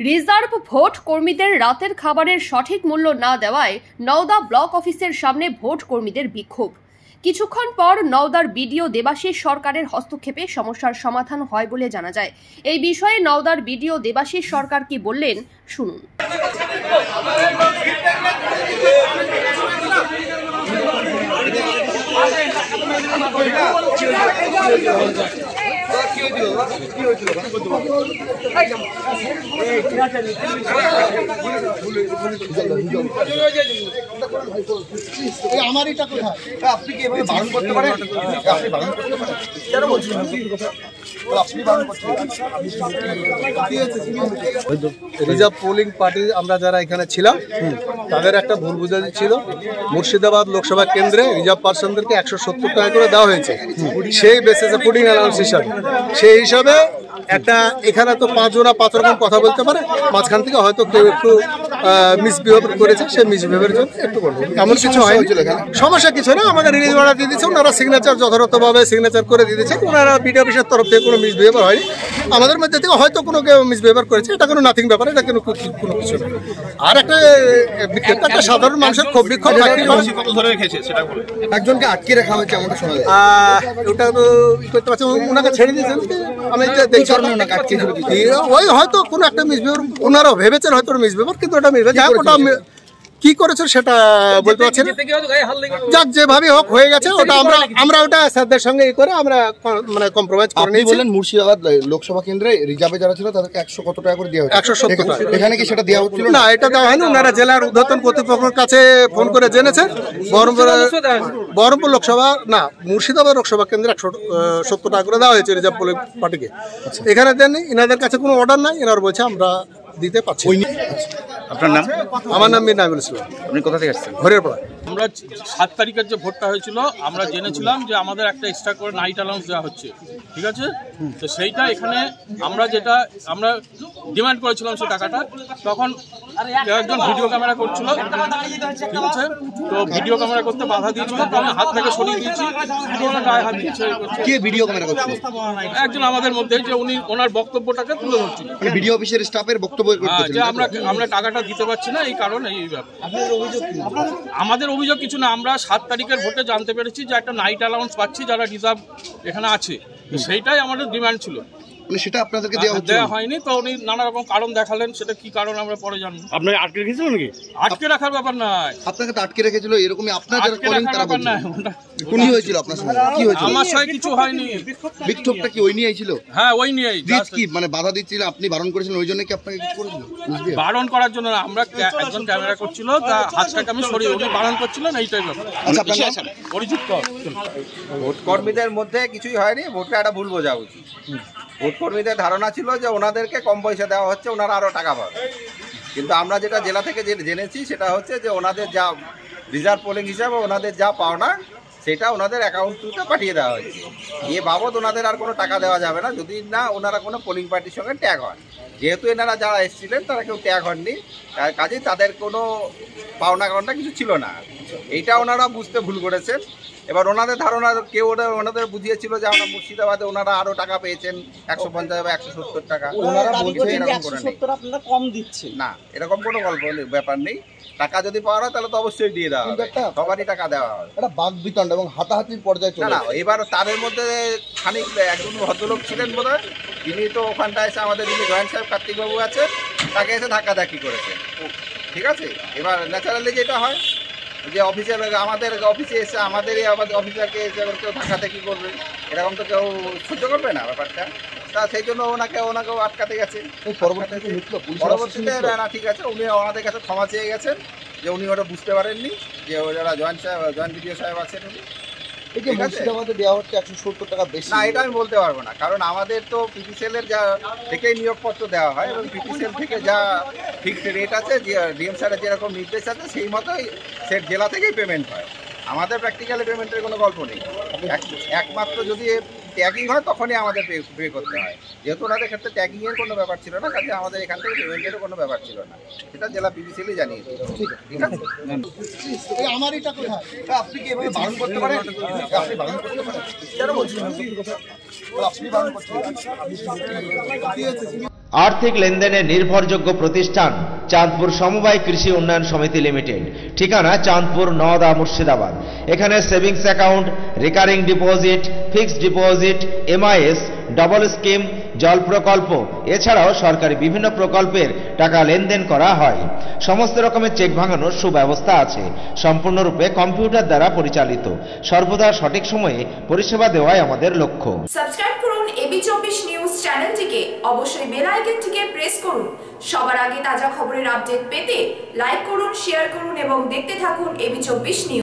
Reserve vote কর্মীদের রাতের খাবারের সঠিক মূল্য না দেওয়ায় নওদা ব্লক অফিসের সামনে ভোট কর্মীদের বিক্ষোভ। কিছুক্ষণ পর নওদার বিডিও দেবাশিস সরকারের হস্তক্ষেপে সমস্যার সমাধান হয় বলে জানা যায়। এই বিষয়ে নওদার বিডিও দেবাশিস সরকার কি বললেন শুনুন। আমার এটা কোথায় আপনি কি এভাবে বারণ করতে পারেন? আপনি বারণ করতে পারেন কেন বলছেন? আপনি বারণ করতে পারেন। রিজার্ভ পোলিং পার্টি আমরা যারা এখানে ছিলাম তাদের একটা ভুল বুঝাবুঝি ছিল। মুর্শিদাবাদ লোকসভা কেন্দ্রে রিজার্ভ পার্সনদেরকে 170 টাকা করে দেওয়া হয়েছে সেই বেসিসে পুডিং অ্যালাউন্স হিসাবে। সেই হিসাবে একটা এখানে তো 5 জনা 5 রকম কথা বলতে পারে, মাঝখান থেকে হয়তো কেউ একটু মিসবিহেভ করেছে, সেই মিসবিহেভের জন্য একটু বলবো এমন কিছু হয়নি। সমস্যা কিছু না, আমাদের রিলিজ অর্ডার দিয়ে দিচ্ছে, ওনারা সিগনেচার যথাযথভাবে সিগনেচার করে দিয়ে দিচ্ছে। ওনারা বিডিও অফিসের তরফ থেকে কোনো মিসবিহেভার হয়নি। আমাদের মধ্যে থেকে হয়তো কোনো কেউ মিসবিহেভার করেছে, এটা কোনো নাথিং ব্যাপার, এটা কোনো কিছু না। আর একটা একটা সাধারণ মানুষের ক্ষোভ বিক্ষোভ একজনকে আটকে রাখা হয়েছে আমাদের শোনা যায়। ওটা তো করতে পারছি, ওনাকে ছেড়ে দিয়েছেন। আমি দেখছি ওই হয়তো কোনো একটা মিসবিহেভার ওনারাও ভেবেছেন, হয়তো মিসবিহেভার, কিন্তু ওটা মিসবিহেভার ওটা কি করেছে সেটা বলতে পারছি না। যাক যেভাবে হোক হয়ে গেছে, ওটা আমরা ওটা স্যারদের সঙ্গে ই করে আমরা মানে কম্প্রোমাইজ করে নিয়েছি। বলেন মুর্শিদাবাদ লোকসভা কেন্দ্রে রিজার্ভে যারা ছিল তাদেরকে 100 কত টাকা করে দেওয়া হয়েছে? 170 টাকা। এখানে কি সেটা দেওয়া হচ্ছিল না? এটা দেওয়া হয়নি। ওনারা জেলার ঊর্ধ্বতন কর্তৃপক্ষের কাছে ফোন করে জেনেছেন। বহরমপুর লোকসভা না, মুর্শিদাবাদ লোকসভা কেন্দ্রে 170 টাকা করে দেওয়া হয়েছে রিজার্ভ পোলিং পার্টিকে। এখানে দেননি, এনাদের কাছে কোনো অর্ডার নাই, এনারা বলছে আমরা দিতে পারছি। আপনার নাম? আমার নাম মীর নাইমুল ইসলাম। আপনি কোথা থেকে আসছেন? ঘরের পড়া। আমরা 7 তারিখের যে ভোটটা হয়েছিল আমরা জেনেছিলাম যে আমাদের একটা এক্সট্রা করে নাইট অ্যালাউন্স দেওয়া হচ্ছে, ঠিক আছে? তো সেইটা এখানে আমরা ডিমান্ড করেছিলাম সেই টাকাটা, তখন একজন ভিডিও ক্যামেরা করছিল, ঠিক আছে? তো ভিডিও ক্যামেরা করতে বাধা দিয়েছিল, তো আমি হাত থেকে সরিয়ে দিয়েছি। গায়ে হাত দিয়েছে। কে ভিডিও ক্যামেরা করছিল? একজন আমাদের মধ্যে, যে উনি ওনার বক্তব্যটাকে তুলে ধরছিল, ভিডিও অফিসের স্টাফের বক্তব্য করতেছিল যে আমরা টাকাটা দিতে পারছি না, এই কারণে এই ব্যাপার। আমাদের অভিযোগ কিছু না, আমরা 7 তারিখের ভোটে জানতে পেরেছি যে একটা নাইট অ্যালাউন্স পাচ্ছি যারা রিজার্ভ এখানে আছে, সেইটাই আমাদের ডিমান্ড ছিল। সেটা আপনাদেরকে দেওয়া হয়নি, তো উনি নানা রকম কারণ দেখালেন, সেটা কি কারণ আমরা পরে জানবো। আপনাকে আটকে রেখেছিল নাকি? আটকে রাখার ব্যাপার নাই, আপনাকে তো আটকে রেখেছিল এরকমই। আপনার যারা করেন তারা ব্যাপার নাই। কোন হয়েছিল আপনার সঙ্গে? কি হয়েছিল? আমার সঙ্গে কিছু হয়নি। বিক্ষোভটা কি ওই নিয়েই ছিল? হ্যাঁ, ওই নিয়েই। কি মানে বাধা দিচ্ছিল, আপনি বারণ করেছিলেন, ওই জন্য কি আপনাকে কিছু করেছিল? বারণ করার জন্য না, আমরা একজন ক্যামেরা করছিল, তা হাতটাকে আমি সরিয়ে, উনি বারণ করছিলেন, এইটাই ব্যাপার। আচ্ছা, পরিচিত ভোট কর্মীদের মধ্যে কিছুই হয়নি, ভোটটা একটা ভুল বোঝাবুঝি। ভোট কর্মীদের ধারণা ছিল যে ওনাদেরকে কম পয়সা দেওয়া হচ্ছে, ওনারা আরও টাকা পাবে। কিন্তু আমরা যেটা জেলা থেকে জেনেছি সেটা হচ্ছে যে ওনাদের যা রিজার্ভ পোলিং হিসাবে ওনাদের যা পাওনা সেটা ওনাদের অ্যাকাউন্ট থ্রুতে পাঠিয়ে দেওয়া হয়েছে। এ বাবদ ওনাদের আর কোনো টাকা দেওয়া যাবে না যদি না ওনারা কোনো পোলিং পার্টির সঙ্গে ট্যাগ হন। যেহেতু এনারা যারা এসেছিলেন তারা কেউ ট্যাগ হননি, কাজেই তাদের কোনো পাওনা কারণটা কিছু ছিল না। এইটা ওনারা বুঝতে ভুল করেছেন। এবার ওনাদের ধারণা কেউ ওনাদের বুঝিয়েছিল যে আমরা মুর্শিদাবাদে ওনারা আরও টাকা পেয়েছেন, 150 বা 170 টাকা। ওনারা বলছেন এরকম করে নেই, কম দিচ্ছে না, এরকম কোনো ব্যাপার নেই। টাকা যদি পাওয়া হয় তাহলে তো অবশ্যই দিয়ে দেওয়া হবে, সবারই টাকা দেওয়া হবে। এটা বাক বিতণ্ড এবং হাতাহাতির পর্যায়ে চলে না, এবার তাদের মধ্যে খানিক একজন ভদ্রলোক ছিলেন বোধহয়, তিনি তো ওখানটা এসে আমাদের যিনি জয়েন্ট সাহেব কার্তিকবাবু আছে তাকে এসে ধাক্কাধাক্কি করেছেন, ঠিক আছে? এবার ন্যাচারালি যেটা হয় যে আমাদের অফিসে এসে আমাদের অফিসারকে এসে কেউ ধাক্কাধাক্কি করবে, এরকম তো কেউ সহ্য করবে না ব্যাপারটা। তা সেই জন্য ওনাকেও আটকাতে গেছে। পরবর্তীতে না, ঠিক আছে, উনি ওনাদের কাছে ক্ষমা চেয়ে গেছেন যে উনি ওটা বুঝতে পারেননি, যে যারা জয়েন্ট বিডিও সাহেব আছেন উনি। এই যে মুর্শিদাবাদে দেওয়া হচ্ছে 170 টাকা বেশি, না, এটা আমি বলতে পারবো না, কারণ আমাদের তো পিপিসিএলের যা থেকেই নিয়োগপত্র দেওয়া হয় এবং পিপিসিএল থেকে যা ফিক্সড রেট আছে, যে ডিএম স্যারের যেরকম নির্দেশ আছে সেই মতোই সে জেলা থেকেই পেমেন্ট হয়। আমাদের প্র্যাকটিক্যালি পেমেন্টের কোনো গল্প নেই। একমাত্র যদি ট্যাগিং হয় তখনই আমাদের পে করতে হয়। যেহেতু ওনাদের ক্ষেত্রে ট্যাগিংয়ের কোনো ব্যাপার ছিল না, কাজে আমাদের এখান থেকে পেমেন্টেরও কোনো ব্যাপার ছিল না, সেটা জেলা পিপিসিএলই জানিয়ে দিল। ঠিক আছে? আমার এটা কোথায় আপনি কি এভাবে বারণ করতে পারেন? আপনি বারণ করতে পারেন কেন বলছেন? আপনি বারণ করতে পারেন। আর্থিক লেনদেনের নির্ভরযোগ্য প্রতিষ্ঠান চাঁদপুর সমবায় কৃষি উন্নয়ন সমিতি লিমিটেড। ঠিকানা চাঁদপুর, নওদা, মুর্শিদাবাদ। এখানে savings account, recurring deposit, fixed deposit, MIS, double scheme, জল প্রকল্প এছাড়াও সরকারি বিভিন্ন প্রকল্পের টাকা লেনদেন করা হয়। সমস্ত রকমের চেক ভাঙানোর সুব্যবস্থা আছে। সম্পূর্ণরূপে কম্পিউটার দ্বারা পরিচালিত। সর্বদা সঠিক সময়ে পরিষেবা দেওয়াই আমাদের লক্ষ্য। সাবস্ক্রাইব করুন এবি24 নিউজ চ্যানেলটিকে, অবশ্যই বেল আইকনটিকে প্রেস করুন। সবার আগে তাজা খবরের আপডেট পেতে লাইক করুন, শেয়ার করুন এবং দেখতে থাকুন এবি24 নিউজ।